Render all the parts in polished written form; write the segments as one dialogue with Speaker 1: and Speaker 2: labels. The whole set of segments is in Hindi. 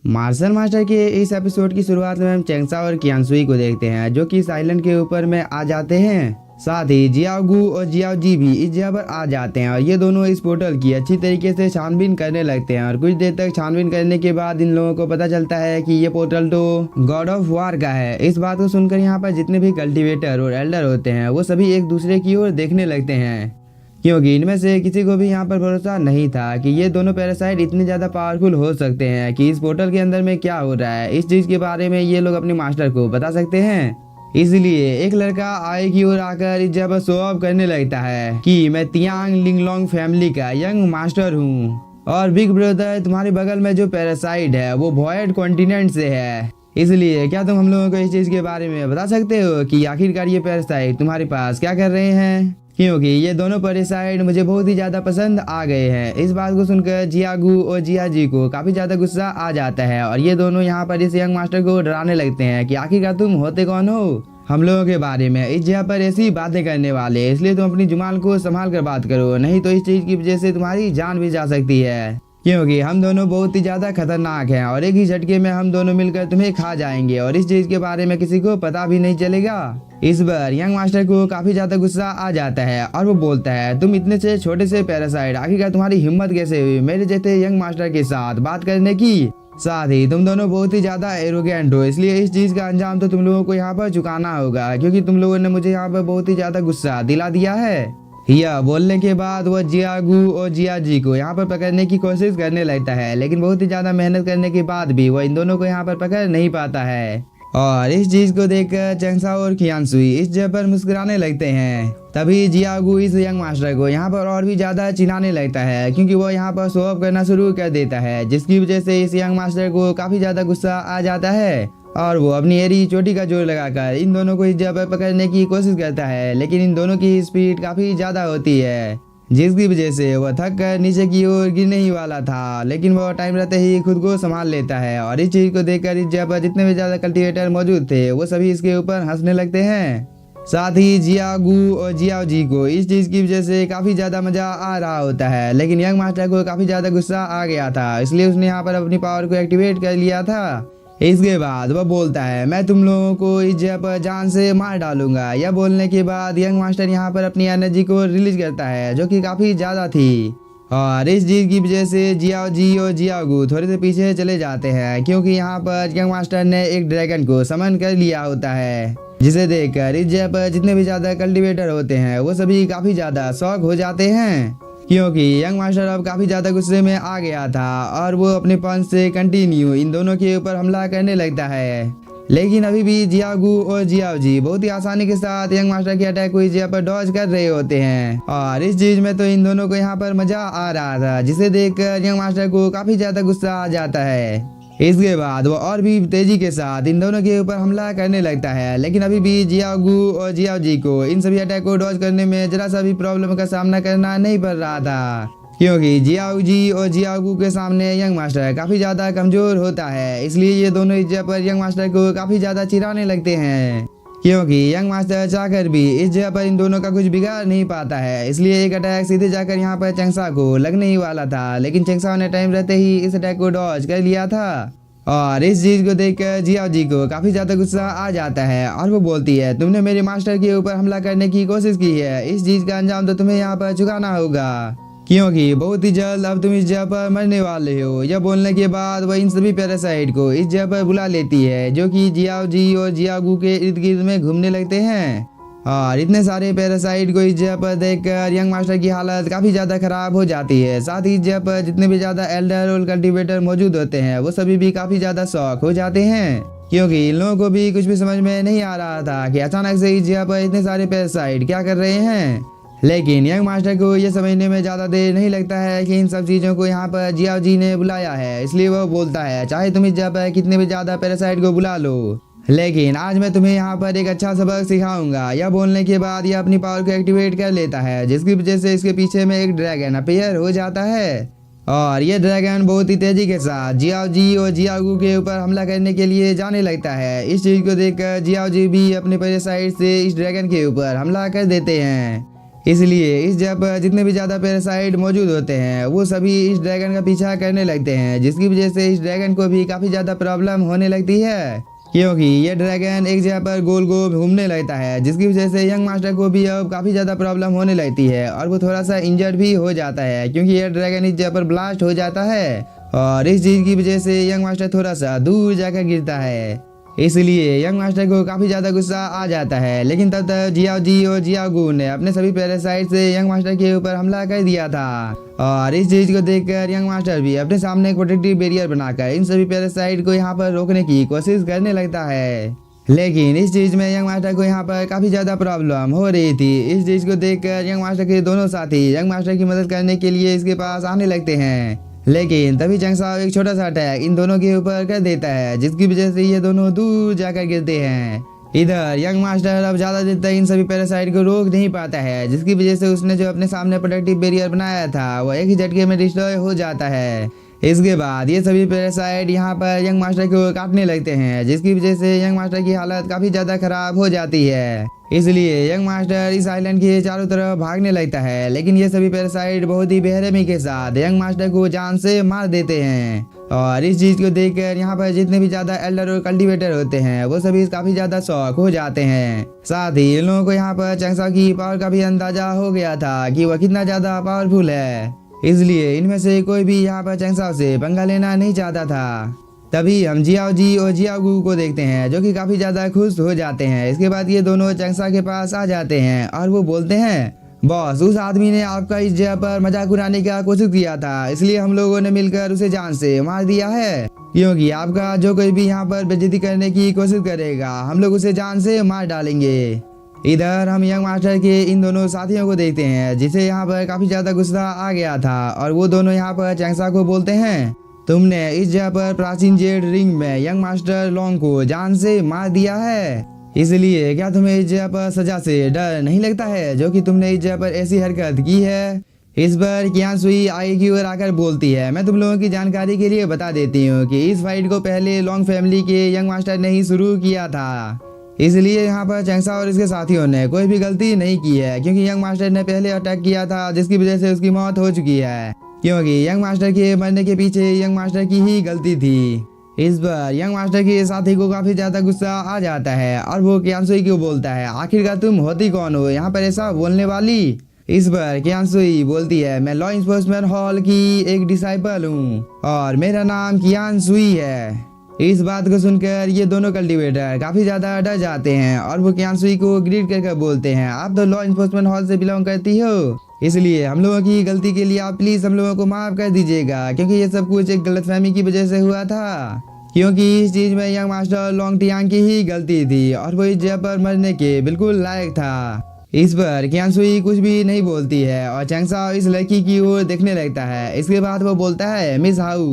Speaker 1: मार्शल मास्टर के इस एपिसोड की शुरुआत में हम चेंगसा और कियांसुई को देखते हैं जो कि इस आइलैंड के ऊपर में आ जाते हैं। साथ ही जियाओगू और जियाओ जी भी इस जगह पर आ जाते हैं और ये दोनों इस पोर्टल की अच्छी तरीके से छानबीन करने लगते हैं। और कुछ देर तक छानबीन करने के बाद इन लोगों को पता चलता है कि ये पोर्टल तो गॉड ऑफ वार का है। इस बात को सुनकर यहाँ पर जितने भी कल्टिवेटर और एल्डर होते हैं वो सभी एक दूसरे की ओर देखने लगते हैं, क्योंकि इनमें से किसी को भी यहाँ पर भरोसा नहीं था कि ये दोनों पैरासाइट इतने ज़्यादा पावरफुल हो सकते हैं कि इस पोर्टल के अंदर में क्या हो रहा है इस चीज़ के बारे में ये लोग अपने मास्टर को बता सकते हैं। इसलिए एक लड़का आगे की ओर आकर इस जगह पर शो ऑफ करने लगता है कि मैं तियांग लिंगलोंग फैमिली का यंग मास्टर हूँ और बिग ब्रदर तुम्हारे बगल में जो पैरासाइट है वो वॉयड कॉन्टिनेंट से है। इसलिए क्या तुम हम लोगों को इस चीज़ के बारे में बता सकते हो कि आखिरकार ये पैरासाइट तुम्हारे पास क्या कर रहे हैं, क्योंकि ये दोनों पैरासाइट मुझे बहुत ही ज़्यादा पसंद आ गए हैं। इस बात को सुनकर जियागू और जिया जी को काफ़ी ज़्यादा गुस्सा आ जाता है और ये दोनों यहाँ पर इस यंग मास्टर को डराने लगते हैं कि आखिरकार तुम होते कौन हो हम लोगों के बारे में इस जगह पर ऐसी बातें करने वाले, इसलिए तुम अपनी जुबान को संभाल कर बात करो, नहीं तो इस चीज़ की वजह से तुम्हारी जान भी जा सकती है, क्योंकि हम दोनों बहुत ही ज़्यादा खतरनाक हैं और एक ही झटके में हम दोनों मिलकर तुम्हें खा जाएंगे और इस चीज़ के बारे में किसी को पता भी नहीं चलेगा। इस बार यंग मास्टर को काफ़ी ज़्यादा गुस्सा आ जाता है और वो बोलता है तुम इतने से छोटे से पैरासाइट, आखिरकार तुम्हारी हिम्मत कैसे हुई मेरे जैसे यंग मास्टर के साथ बात करने की। साथ ही तुम दोनों बहुत ही ज़्यादा एरोगेंट हो, इसलिए इस चीज़ का अंजाम तो तुम लोगों को यहाँ पर चुकाना होगा, क्योंकि तुम लोगों ने मुझे यहाँ पर बहुत ही ज़्यादा गुस्सा दिला दिया है। यह बोलने के बाद वह जियागू और जिया जी को यहाँ पर पकड़ने की कोशिश करने लगता है, लेकिन बहुत ही ज़्यादा मेहनत करने के बाद भी वह इन दोनों को यहाँ पर पकड़ नहीं पाता है। और इस चीज़ को देखकर चेंगसा और कियांसुई इस जगह पर मुस्कुराने लगते हैं। तभी जियागू इस यंग मास्टर को यहाँ पर और भी ज़्यादा चिढ़ाने लगता है, क्योंकि वो यहाँ पर शो ऑफ करना शुरू कर देता है, जिसकी वजह से इस यंग मास्टर को काफ़ी ज़्यादा गुस्सा आ जाता है और वो अपनी एरी चोटी का जोर लगाकर इन दोनों को इस जगह पर पकड़ने की कोशिश करता है। लेकिन इन दोनों की स्पीड काफ़ी ज़्यादा होती है, जिसकी वजह से वह थक कर नीचे की ओर गिरने ही वाला था, लेकिन वह टाइम रहते ही खुद को संभाल लेता है। और इस चीज़ को देखकर इस जगह पर जितने भी ज़्यादा कल्टिवेटर मौजूद थे वो सभी इसके ऊपर हंसने लगते हैं। साथ ही जियागू और जियाओ जी को इस चीज़ की वजह से काफ़ी ज़्यादा मज़ा आ रहा होता है, लेकिन यंग मास्टर को काफ़ी ज़्यादा गुस्सा आ गया था, इसलिए उसने यहाँ पर अपनी पावर को एक्टिवेट कर लिया था। इसके बाद वह बोलता है मैं तुम लोगों को इस जगह पर जान से मार डालूंगा। यह बोलने के बाद यंग मास्टर यहाँ पर अपनी एनर्जी को रिलीज करता है, जो कि काफ़ी ज़्यादा थी, और इस चीज़ की वजह से जियाओ जी और जियागू थोड़े से पीछे चले जाते हैं, क्योंकि यहाँ पर यंग मास्टर ने एक ड्रैगन को समन कर लिया होता है, जिसे देखकर इस जगह पर जितने भी ज़्यादा कल्टिवेटर होते हैं वो सभी काफ़ी ज़्यादा शॉक हो जाते हैं, क्योंकि यंग मास्टर अब काफ़ी ज़्यादा गुस्से में आ गया था और वो अपने पंच से कंटिन्यू इन दोनों के ऊपर हमला करने लगता है। लेकिन अभी भी जियागू और जियाओ जी बहुत ही आसानी के साथ यंग मास्टर के अटैक को इस जगह पर डॉज कर रहे होते हैं, और इस चीज़ में तो इन दोनों को यहाँ पर मज़ा आ रहा था, जिसे देखकर यंग मास्टर को काफ़ी ज़्यादा गुस्सा आ जाता है। इसके बाद वो और भी तेजी के साथ इन दोनों के ऊपर हमला करने लगता है, लेकिन अभी भी जियागू और जियाओ जी को इन सभी अटैक को डॉज करने में जरा सा भी प्रॉब्लम का सामना करना नहीं पड़ रहा था, क्योंकि जियाओ जी और जियागू के सामने यंग मास्टर काफ़ी ज़्यादा कमज़ोर होता है। इसलिए ये दोनों इस जगह पर यंग मास्टर को काफ़ी ज़्यादा चिढ़ाने लगते हैं, क्योंकि यंग मास्टर चाहकर भी इस जगह पर इन दोनों का कुछ बिगाड़ नहीं पाता है। इसलिए एक अटैक सीधे जाकर यहाँ पर चेंगसा को लगने ही वाला था, लेकिन चेंगसा ने टाइम रहते ही इस अटैक को डॉज कर लिया था। और इस चीज़ को देखकर जियाओ जी को काफ़ी ज़्यादा गुस्सा आ जाता है और वो बोलती है तुमने मेरे मास्टर के ऊपर हमला करने की कोशिश की है, इस चीज़ का अंजाम तो तुम्हें यहाँ पर चुकाना होगा, क्योंकि बहुत ही जल्द अब तुम इस जगह पर मरने वाले हो। यह बोलने के बाद वह इन सभी पैरासाइट को इस जगह पर बुला लेती है, जो कि जियाओ जी और जियागू के इर्द गिर्द में घूमने लगते हैं। और इतने सारे पैरासाइट को इस जगह पर देखकर यंग मास्टर की हालत काफ़ी ज़्यादा ख़राब हो जाती है। साथ ही इस जगह पर जितने भी ज़्यादा एल्डर और कल्टिवेटर मौजूद होते हैं वो सभी भी काफ़ी ज़्यादा शॉक हो जाते हैं, क्योंकि इन लोगों को भी कुछ भी समझ में नहीं आ रहा था कि अचानक से इस जगह पर इतने सारे पैरासाइट क्या कर रहे हैं। लेकिन यंग मास्टर को यह समझने में ज़्यादा देर नहीं लगता है कि इन सब चीज़ों को यहाँ पर जियाओ जी ने बुलाया है, इसलिए वह बोलता है चाहे तुम इस जगह पर कितने भी ज़्यादा पैरासाइट को बुला लो, लेकिन आज मैं तुम्हें यहाँ पर एक अच्छा सबक सिखाऊंगा। यह बोलने के बाद यह अपनी पावर को एक्टिवेट कर लेता है, जिसकी वजह से इसके पीछे में एक ड्रैगन अपीयर हो जाता है, और यह ड्रैगन बहुत ही तेजी के साथ जियाओ जी और जियागू के ऊपर हमला करने के लिए जाने लगता है। इस चीज़ को देखकर जियाओ जी भी अपने पैरासाइट से इस ड्रैगन के ऊपर हमला कर देते हैं। इसलिए इस जगह पर जितने भी ज़्यादा पैरासाइट मौजूद होते हैं वो सभी इस ड्रैगन का पीछा करने लगते हैं, जिसकी वजह से इस ड्रैगन को भी काफ़ी ज़्यादा प्रॉब्लम होने लगती है, क्योंकि ये ड्रैगन एक जगह पर गोल गोल घूमने लगता है, जिसकी वजह से यंग मास्टर को भी अब काफ़ी ज़्यादा प्रॉब्लम होने लगती है और वो थोड़ा सा इंजर्ड भी हो जाता है, क्योंकि ये ड्रैगन इस जगह पर ब्लास्ट हो जाता है और इस चीज़ की वजह से यंग मास्टर थोड़ा सा दूर जाकर गिरता है। इसलिए यंग मास्टर को काफ़ी ज़्यादा गुस्सा आ जाता है, लेकिन तब तक जियाओ जी और जियाओ गू ने अपने सभी पैरासाइट से यंग मास्टर के ऊपर हमला कर दिया था और इस चीज़ को देखकर यंग मास्टर भी अपने सामने एक प्रोटेक्टिव बैरियर बनाकर इन सभी पैरासाइट को यहाँ पर रोकने की कोशिश करने लगता है। लेकिन इस चीज़ में यंग मास्टर को यहाँ पर काफ़ी ज़्यादा प्रॉब्लम हो रही थी। इस चीज़ को देखकर यंग मास्टर के दोनों साथी यंग मास्टर की मदद करने के लिए इसके पास आने लगते हैं, लेकिन तभी चंग साओ एक छोटा सा अटैक इन दोनों के ऊपर कर देता है, जिसकी वजह से ये दोनों दूर जाकर गिरते हैं। इधर यंग मास्टर अब ज़्यादा देर तक इन सभी पैरासाइट को रोक नहीं पाता है, जिसकी वजह से उसने जो अपने सामने प्रोटेक्टिव बैरियर बनाया था वो एक ही झटके में डिस्ट्रॉय हो जाता है। इसके बाद ये सभी पैरासाइट यहाँ पर यंग मास्टर को काटने लगते हैं, जिसकी वजह से यंग मास्टर की हालत काफ़ी ज़्यादा खराब हो जाती है। इसलिए यंग मास्टर इस आइलैंड के चारों तरफ भागने लगता है, लेकिन ये सभी पैरासाइट बहुत ही बेरहमी के साथ यंग मास्टर को जान से मार देते हैं और इस चीज़ को देखकर यहाँ पर जितने भी ज़्यादा एल्डर और कल्टीवेटर होते हैं वो सभी काफ़ी ज़्यादा शॉक हो जाते हैं। साथ ही इन लोगों को यहाँ पर चंग साओ की पावर का भी अंदाजा हो गया था कि वह कितना ज़्यादा पावरफुल है, इसलिए इनमें से कोई भी यहाँ पर चंग साओ से पंगा लेना नहीं चाहता था। तभी हम जियाओ जी और जियाओ गू को देखते हैं, जो कि काफ़ी ज़्यादा खुश हो जाते हैं। इसके बाद ये दोनों चंग साओ के पास आ जाते हैं और वो बोलते हैं, बॉस उस आदमी ने आपका इस जगह पर मजाक उड़ाने का कोशिश किया था, इसलिए हम लोगों ने मिलकर उसे जान से मार दिया है, क्योंकि आपका जो कोई भी यहाँ पर बेइज्जती करने की कोशिश करेगा हम लोग उसे जान से मार डालेंगे। इधर हम यंग मास्टर के इन दोनों साथियों को देखते हैं, जिसे यहाँ पर काफ़ी ज़्यादा गुस्सा आ गया था और वो दोनों यहाँ पर चंग साओ को बोलते हैं, तुमने इस जगह पर प्राचीन जेड रिंग में यंग मास्टर लोंग को जान से मार दिया है, इसलिए क्या तुम्हें इस जगह पर सजा से डर नहीं लगता है, जो कि तुमने इस जगह पर ऐसी हरकत की है। इस पर कियान सुई आगे की ओर आकर बोलती है, मैं तुम लोगों की जानकारी के लिए बता देती हूँ कि इस फाइट को पहले लोंग फैमिली के यंग मास्टर ने ही शुरू किया था, इसलिए यहाँ पर चंग साओ और इसके साथियों ने कोई भी गलती नहीं की है, क्योंकि यंग मास्टर ने पहले अटैक किया था, जिसकी वजह से उसकी मौत हो चुकी है, क्योंकि यंग मास्टर के मरने के पीछे यंग मास्टर की ही गलती थी। इस पर यंग मास्टर के साथी को काफी ज्यादा गुस्सा आ जाता है और वो कियान सुई को बोलता है, आखिरकार तुम होती कौन हो यहाँ पर ऐसा बोलने वाली। इस पर कियान सुई बोलती है, मैं लॉ इन्फोर्समेंट हॉल की एक डिसाइपल हूँ और मेरा नाम कियान सुई है। इस बात को सुनकर ये दोनों कल्टीवेटर काफी ज्यादा डर जाते हैं और वो कियान सुई को ग्रीट करके बोलते हैं, आप तो लॉ इन्फोर्समेंट हॉल से बिलोंग करती हो, इसलिए हम लोगों की गलती के लिए आप प्लीज हम लोगों को माफ कर दीजिएगा, क्योंकि ये सब कुछ एक गलतफहमी की वजह से हुआ था, क्योंकि इस चीज में यंग मास्टर लोंग टियांग की ही गलती थी और वो इस जगह पर मरने के बिल्कुल लायक था। इस पर कियान सुई कुछ भी नहीं बोलती है और चंग साओ इस लड़की की ओर देखने लगता है। इसके बाद वो बोलता है, मिस हाउ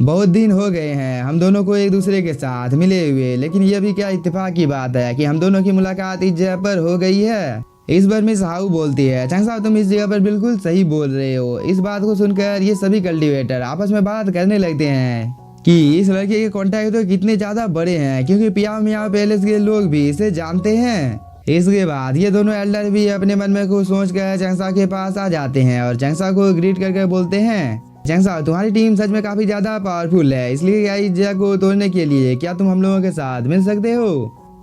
Speaker 1: बहुत दिन हो गए हैं हम दोनों को एक दूसरे के साथ मिले हुए, लेकिन यह भी क्या इत्तेफाक की बात है कि हम दोनों की मुलाकात इस जगह पर हो गई है। इस पर मिस हाउ बोलती है, चंग साओ तुम इस जगह पर बिल्कुल सही बोल रहे हो। इस बात को सुनकर ये सभी कल्टीवेटर आपस में बात करने लगते हैं कि इस लड़के के कॉन्टैक्ट तो कितने ज्यादा बड़े हैं, क्योंकि पियाओ मियाओ पैलेस के लोग भी इसे जानते हैं। इसके बाद ये दोनों एल्डर भी अपने मन में कुछ सोच कर चंग साओ के पास आ जाते हैं और चंग साओ को ग्रीट करके बोलते हैं, चंग साओ तुम्हारी टीम सच में काफी ज्यादा पावरफुल है, इसलिए क्या इस जगह को तोड़ने के लिए क्या तुम हम लोगों के साथ मिल सकते हो,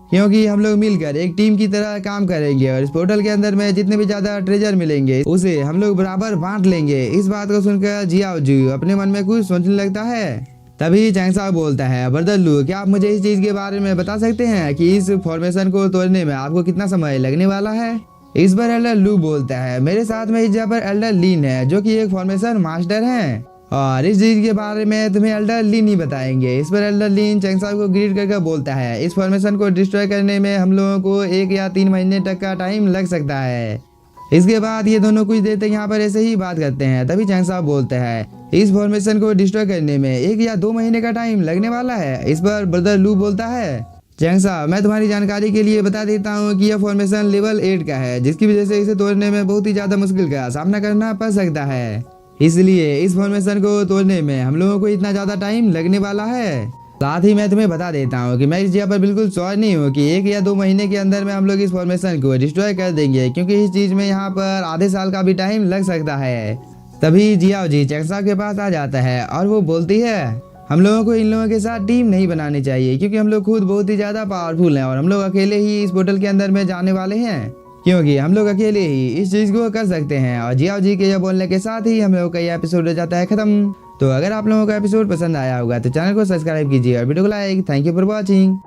Speaker 1: क्योंकि हम लोग मिलकर एक टीम की तरह काम करेंगे और इस पोर्टल के अंदर में जितने भी ज्यादा ट्रेजर मिलेंगे उसे हम लोग बराबर बांट लेंगे। इस बात को सुनकर जियाओ जी अपने मन में कुछ सोचने लगता है। तभी चंग साओ बोलता है, ब्रदर लू क्या आप मुझे इस चीज के बारे में बता सकते हैं कि इस फॉर्मेशन को तोड़ने में आपको कितना समय लगने वाला है। इस पर एल्डर लू बोलता है, मेरे साथ में इस जगह पर एल्डर लीन है, जो कि एक फॉर्मेशन मास्टर हैं और इस चीज के बारे में तुम्हें एल्डर लीन ही बताएंगे। इस पर एल्डर लीन चंग साओ को ग्रीट करके बोलता है, इस फॉर्मेशन को डिस्ट्रॉय करने में हम लोगों को 1 या 3 महीने तक का टाइम लग सकता है। इसके बाद ये दोनों कुछ देर तक यहाँ पर ऐसे ही बात करते हैं। तभी चंग साओ बोलता है, इस फॉर्मेशन को डिस्ट्रॉय करने में 1 या 2 महीने का टाइम लगने वाला है। इस पर ब्रदर लू बोलता है, चंग साओ मैं तुम्हारी जानकारी के लिए बता देता हूँ कि यह फॉर्मेशन लेवल 8 का है, जिसकी वजह से इसे तोड़ने में बहुत ही ज्यादा मुश्किल का सामना करना पड़ सकता है, इसलिए इस फॉर्मेशन को तोड़ने में हम लोगों को इतना ज्यादा टाइम लगने वाला है। साथ ही मैं तुम्हें बता देता हूँ कि मैं इस जगह पर बिल्कुल श्योर नहीं हूँ कि 1 या 2 महीने के अंदर में हम लोग इस फॉर्मेशन को डिस्ट्रॉय कर देंगे, क्योंकि इस चीज में यहाँ पर आधे साल का भी टाइम लग सकता है। तभी जियाओ जी चैंगसाओ के पास आ जाता है और वो बोलती है, हम लोगों को इन लोगों के साथ टीम नहीं बनानी चाहिए, क्योंकि हम लोग खुद बहुत ही ज्यादा पावरफुल हैं और हम लोग अकेले ही इस पोर्टल के अंदर में जाने वाले हैं, क्योंकि हम लोग अकेले ही इस चीज को कर सकते हैं। और जियाओ जी के ये बोलने के साथ ही हम लोग का ये एपिसोड हो जाता है खत्म। तो अगर आप लोगों को एपिसोड पसंद आया होगा तो चैनल को सब्सक्राइब कीजिए और वीडियो को like. Thank you for watching.